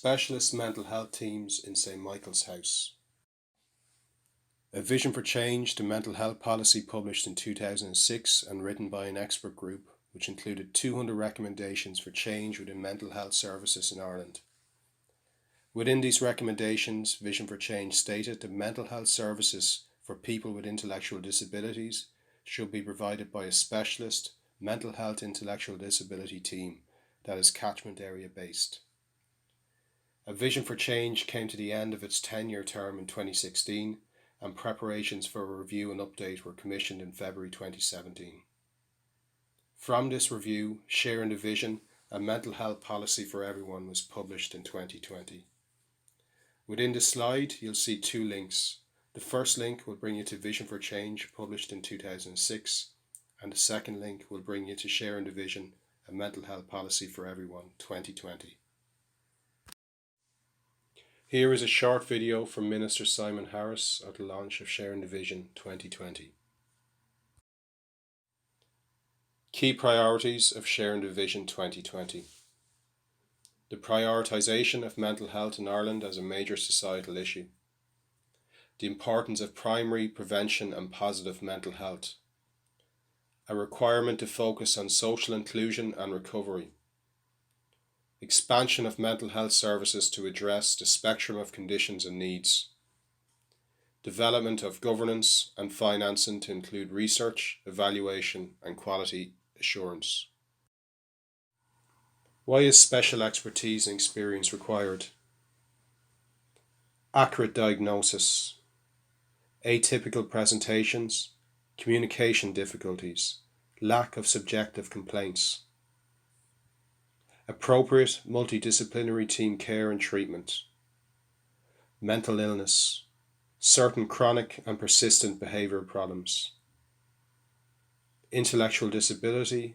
Specialist mental health teams in St Michael's House. A Vision for Change to Mental Health Policy published in 2006 and written by an expert group which included 200 recommendations for change within mental health services in Ireland. Within these recommendations, Vision for Change stated that mental health services for people with intellectual disabilities should be provided by a specialist mental health intellectual disability team that is catchment area based. A Vision for Change came to the end of its 10-year term in 2016 and preparations for a review and update were commissioned in February 2017. From this review, Sharing the Vision, a mental health policy for everyone was published in 2020. Within the slide, you'll see two links. The first link will bring you to Vision for Change, published in 2006, and the second link will bring you to Sharing the Vision, a mental health policy for everyone, 2020. Here is a short video from Minister Simon Harris at the launch of Sharing the Vision 2020. Key priorities of Sharing the Vision 2020. The prioritisation of mental health in Ireland as a major societal issue. The importance of primary prevention and positive mental health. A requirement to focus on social inclusion and recovery. Expansion of mental health services to address the spectrum of conditions and needs. Development of governance and financing to include research, evaluation and quality assurance. Why is special expertise and experience required? Accurate diagnosis, atypical presentations, communication difficulties, lack of subjective complaints. Appropriate multidisciplinary team care and treatment. Mental illness, certain chronic and persistent behavioural problems. Intellectual disability,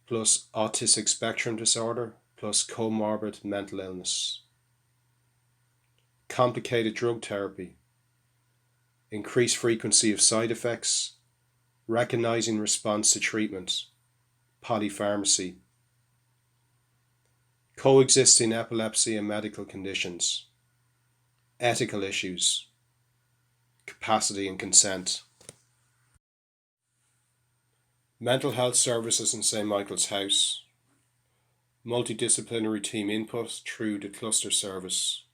plus autistic spectrum disorder, plus comorbid mental illness. Complicated drug therapy, increased frequency of side effects, recognising response to treatment, polypharmacy. Coexisting epilepsy and medical conditions, ethical issues, capacity and consent. Mental health services in St Michael's House, multidisciplinary team input through the cluster service,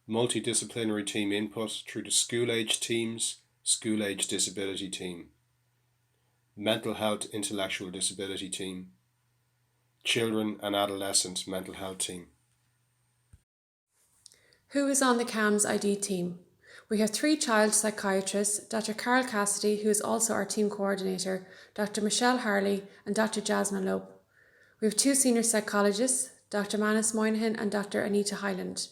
multidisciplinary team input through the school age teams, school age disability team, mental health intellectual disability team, children and adolescent mental health team. Who is on the CAMHS-ID team? We have 3 child psychiatrists, Dr. Carol Cassidy, who is also our team coordinator, Dr. Michelle Harley and Dr. Jasmine Lope. We have 2 senior psychologists, Dr. Manus Moynihan and Dr. Anita Hyland.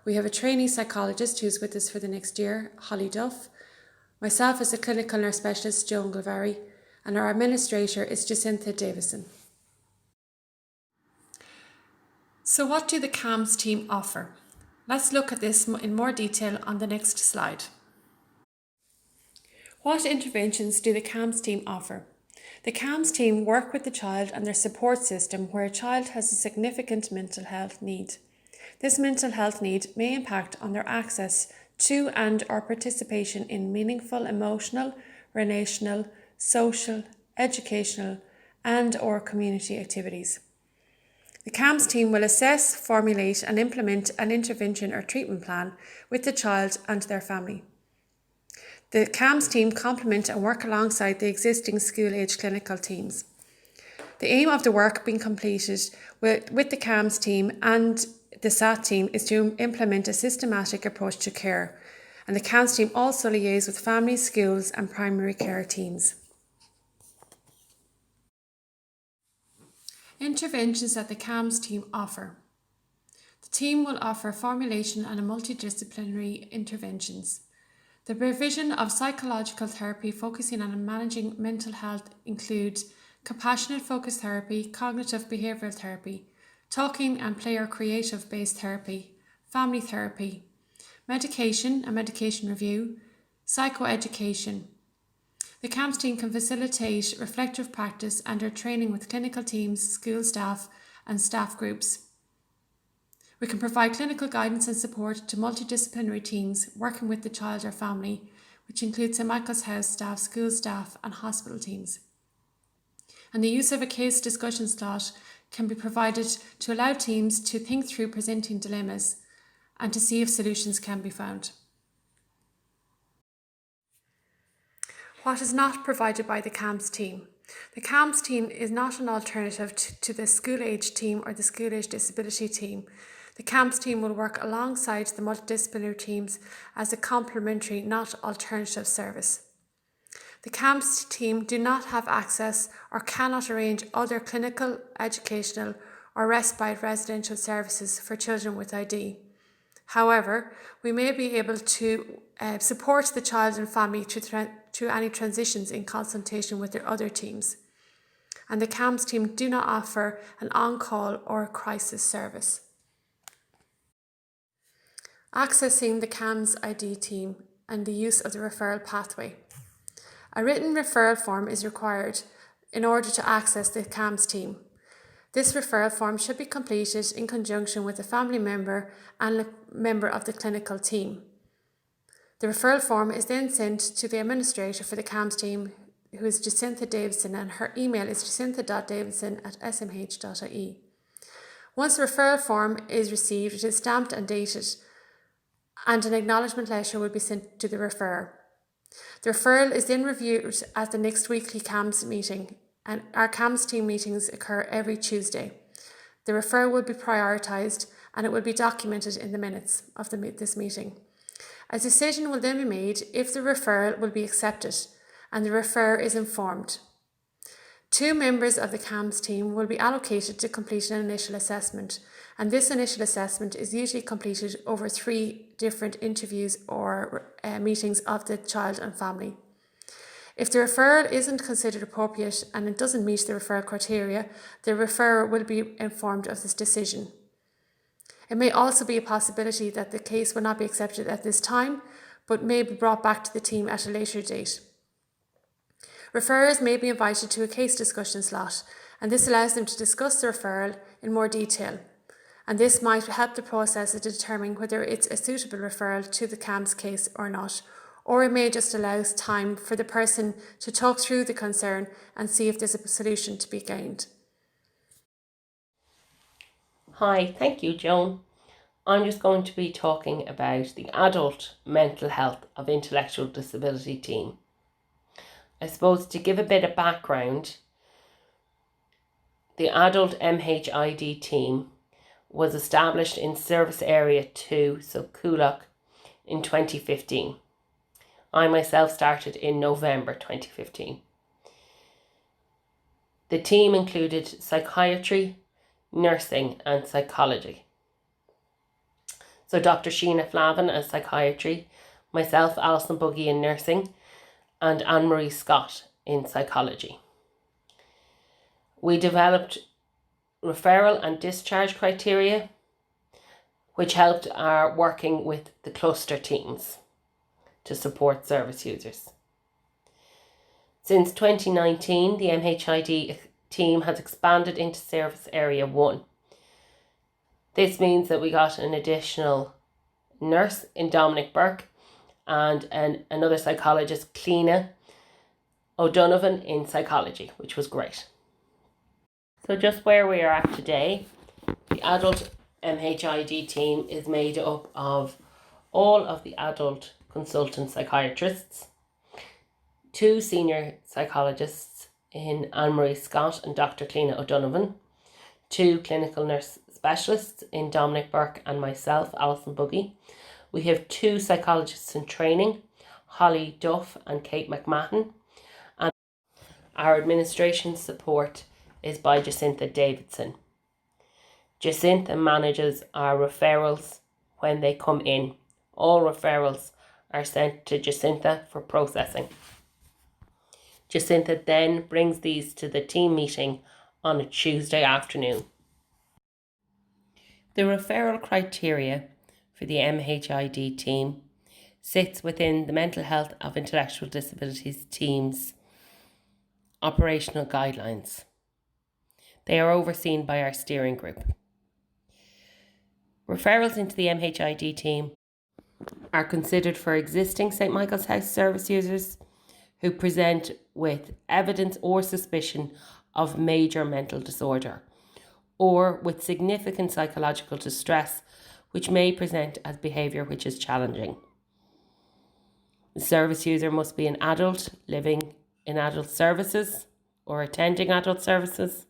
We have a trainee psychologist who's with us for the next year, Holly Duff. Myself as a clinical nurse specialist, Joan Gilvarry, and our administrator is Jacinta Davison. So what do the CAMHS team offer? Let's look at this in more detail on the next slide. What interventions do the CAMHS team offer? The CAMHS team work with the child and their support system where a child has a significant mental health need. This mental health need may impact on their access to and/or participation in meaningful emotional, relational, social, educational and/or community activities. The CAMHS team will assess, formulate and implement an intervention or treatment plan with the child and their family. The CAMHS team complement and work alongside the existing school-age clinical teams. The aim of the work being completed with the CAMHS team and the SAT team is to implement a systematic approach to care, and the CAMHS team also liaise with families, schools and primary care teams. Interventions that the CAMHS team offer. The team will offer formulation and multidisciplinary interventions. The provision of psychological therapy focusing on managing mental health includes compassionate focused therapy, cognitive behavioural therapy, talking and play or creative based therapy, family therapy, medication and medication review, psychoeducation. The CAMHS team can facilitate reflective practice and/or training with clinical teams, school staff and staff groups. We can provide clinical guidance and support to multidisciplinary teams working with the child or family, which includes St Michael's House staff, school staff and hospital teams. And the use of a case discussion slot can be provided to allow teams to think through presenting dilemmas and to see if solutions can be found. What is not provided by the CAMHS team? The CAMHS team is not an alternative to the school age team or the school age disability team. The CAMHS team will work alongside the multidisciplinary teams as a complementary, not alternative service. The CAMHS team do not have access or cannot arrange other clinical, educational or respite residential services for children with ID. However, we may be able to support the child and family through any transitions in consultation with their other teams. And the CAMHS team do not offer an on-call or crisis service. Accessing the CAMHS-ID team and the use of the referral pathway. A written referral form is required in order to access the CAMHS team. This referral form should be completed in conjunction with a family member and a member of the clinical team. The referral form is then sent to the administrator for the CAMHS team, who is Jacintha Davidson, and her email is jacintha.davidson@smh.ie. Once the referral form is received, it is stamped and dated, and an acknowledgement letter will be sent to the referrer. The referral is then reviewed at the next weekly CAMHS meeting, and our CAMHS team meetings occur every Tuesday. The referral will be prioritised and it will be documented in the minutes of this meeting. A decision will then be made if the referral will be accepted, and the referrer is informed. 2 members of the CAMHS team will be allocated to complete an initial assessment, and this initial assessment is usually completed over 3 different interviews or meetings of the child and family. If the referral isn't considered appropriate and it doesn't meet the referral criteria, the referrer will be informed of this decision. It may also be a possibility that the case will not be accepted at this time, but may be brought back to the team at a later date. Referrers may be invited to a case discussion slot, and this allows them to discuss the referral in more detail. And this might help the process of determining whether it's a suitable referral to the CAMHS case or not, or it may just allow time for the person to talk through the concern and see if there's a solution to be gained. Hi, thank you, Joan. I'm just going to be talking about the Adult Mental Health of Intellectual Disability team. I suppose to give a bit of background, the Adult MHID team was established in Service Area 2, so Coolock, in 2015. I myself started in November 2015. The team included psychiatry, nursing and psychology. So Dr. Sheena Flavin as psychiatry, myself Alison Buggie in nursing, and Anne-Marie Scott in psychology. We developed referral and discharge criteria, which helped our working with the cluster teams to support service users. Since 2019, the MHID team has expanded into Service Area 1. This means that we got an additional nurse in Dominc Burke and another psychologist, Cleena O'Donovan, in psychology, which was great. So just where we are at today, the Adult MHID team is made up of all of the adult consultant psychiatrists, 2 senior psychologists in Anne-Marie Scott and Dr. Cleena O'Donovan, 2 clinical nurse specialists in Dominic Burke and myself, Alison Buggie. We have 2 psychologists in training, Holly Duff and Kate McMahon, and our administration support is by Jacintha Davidson. Jacintha manages our referrals when they come in. All referrals are sent to Jacintha for processing. Jacintha then brings these to the team meeting on a Tuesday afternoon. The referral criteria for the MHID team sits within the Mental Health of Intellectual Disabilities team's operational guidelines. They are overseen by our steering group. Referrals into the MHID team are considered for existing St Michael's House service users who present with evidence or suspicion of major mental disorder or with significant psychological distress, which may present as behaviour which is challenging. The service user must be an adult living in adult services or attending adult services.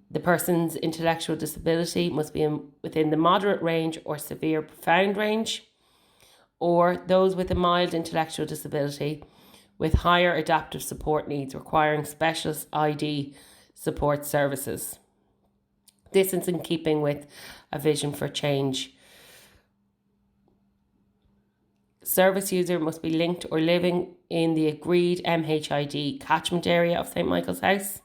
The person's intellectual disability must be within the moderate range or severe profound range, or those with a mild intellectual disability with higher adaptive support needs requiring specialist ID support services. This is in keeping with a vision for change. Service user must be linked or living in the agreed MHID catchment area of St Michael's House.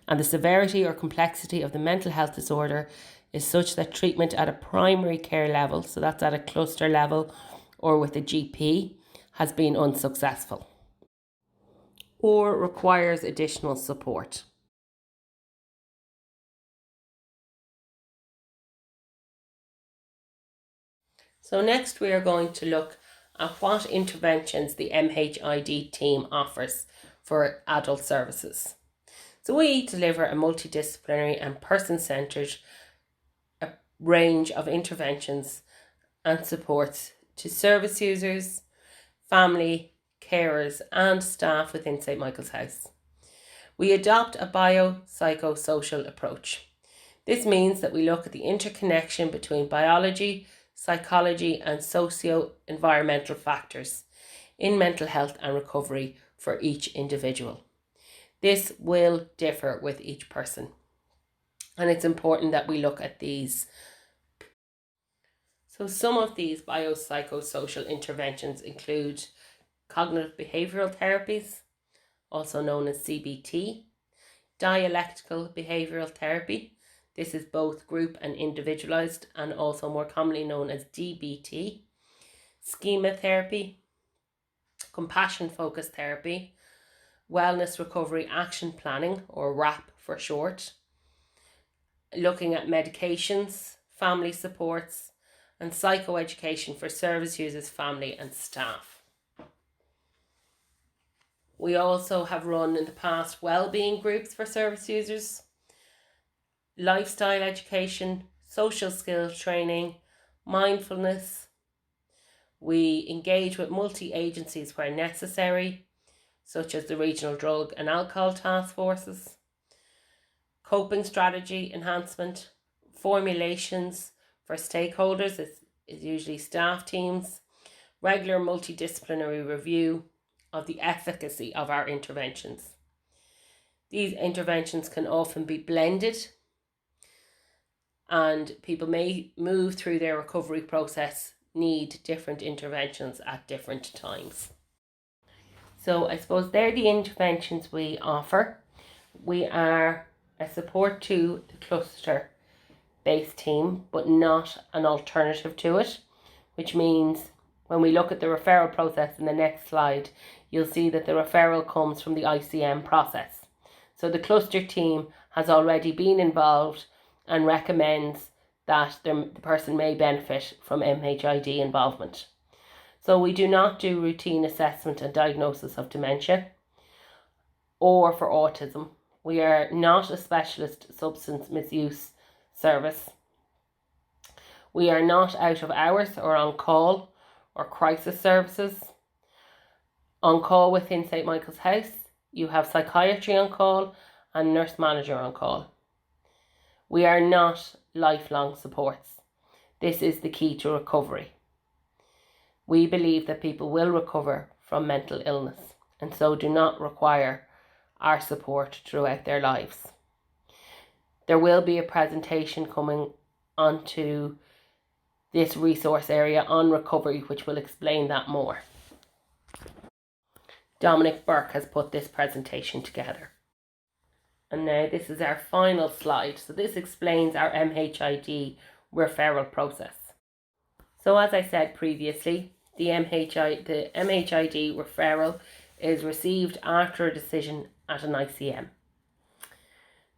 And the severity or complexity of the mental health disorder is such that treatment at a primary care level, so that's at a cluster level or with a GP, has been unsuccessful or requires additional support. So next we are going to look at what interventions the MHID team offers for adult services. So we deliver a multidisciplinary and person-centred range of interventions and supports to service users, family, carers and staff within St Michael's House. We adopt a bio-psychosocial approach. This means that we look at the interconnection between biology, psychology and socio-environmental factors in mental health and recovery for each individual. This will differ with each person, and it's important that we look at these. So some of these biopsychosocial interventions include cognitive behavioural therapies, also known as CBT, dialectical behavioural therapy. This is both group and individualised and also more commonly known as DBT, schema therapy, compassion focused therapy, wellness recovery action planning or WRAP for short, looking at medications, family supports and psychoeducation for service users, family and staff. We also have run in the past wellbeing groups for service users, lifestyle education, social skills training, mindfulness. We engage with multi-agencies where necessary, such as the Regional Drug and Alcohol Task Forces, coping strategy enhancement, formulations for stakeholders is usually staff teams, regular multidisciplinary review of the efficacy of our interventions. These interventions can often be blended and people may move through their recovery process, need different interventions at different times. So I suppose they're the interventions we offer. We are a support to the cluster-based team, but not an alternative to it, which means when we look at the referral process in the next slide, you'll see that the referral comes from the ICM process. So the cluster team has already been involved and recommends that the person may benefit from MHID involvement. So we do not do routine assessment and diagnosis of dementia or for autism. We are not a specialist substance misuse service. We are not out of hours or on call or crisis services. On call within St Michael's House, you have psychiatry on call and nurse manager on call. We are not lifelong supports. This is the key to recovery. We believe that people will recover from mental illness and so do not require our support throughout their lives. There will be a presentation coming onto this resource area on recovery which will explain that more. Dominc Burke has put this presentation together. And now this is our final slide. So this explains our MHID referral process. So as I said previously, the MHID referral is received after a decision at an ICM.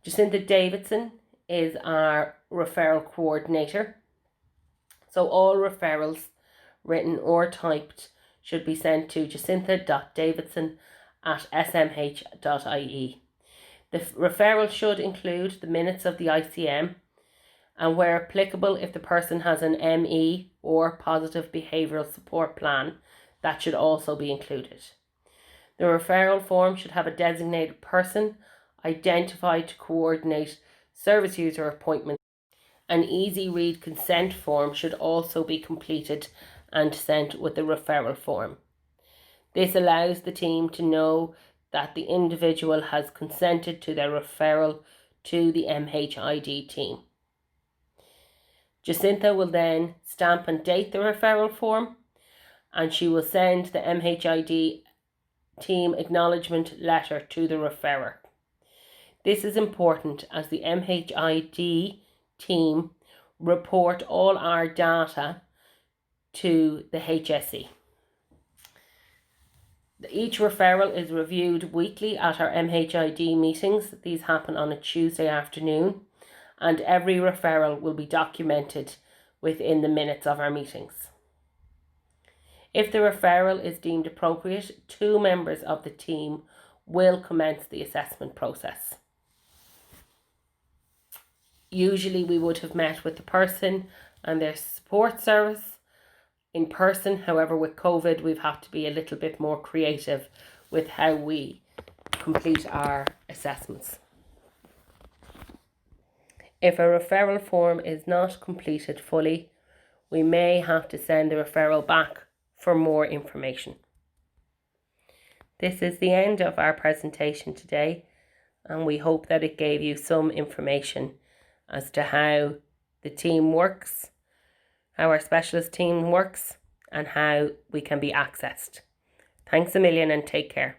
Jacinta Davidson is our referral coordinator. So all referrals, written or typed, should be sent to jacintha.davidson@smh.ie. The referral should include the minutes of the ICM, and where applicable, if the person has an ME or positive behavioural support plan, that should also be included. The referral form should have a designated person identified to coordinate service user appointments. An easy read consent form should also be completed and sent with the referral form. This allows the team to know that the individual has consented to their referral to the MHID team. Jacintha will then stamp and date the referral form, and she will send the MHID team acknowledgement letter to the referrer. This is important as the MHID team report all our data to the HSE. Each referral is reviewed weekly at our MHID meetings. These happen on a Tuesday afternoon, and every referral will be documented within the minutes of our meetings. If the referral is deemed appropriate, 2 members of the team will commence the assessment process. Usually we would have met with the person and their support service in person. However, with COVID, we've had to be a little bit more creative with how we complete our assessments. If a referral form is not completed fully, we may have to send the referral back for more information. This is the end of our presentation today, and we hope that it gave you some information as to how the team works, how our specialist team works, and how we can be accessed. Thanks a million and take care.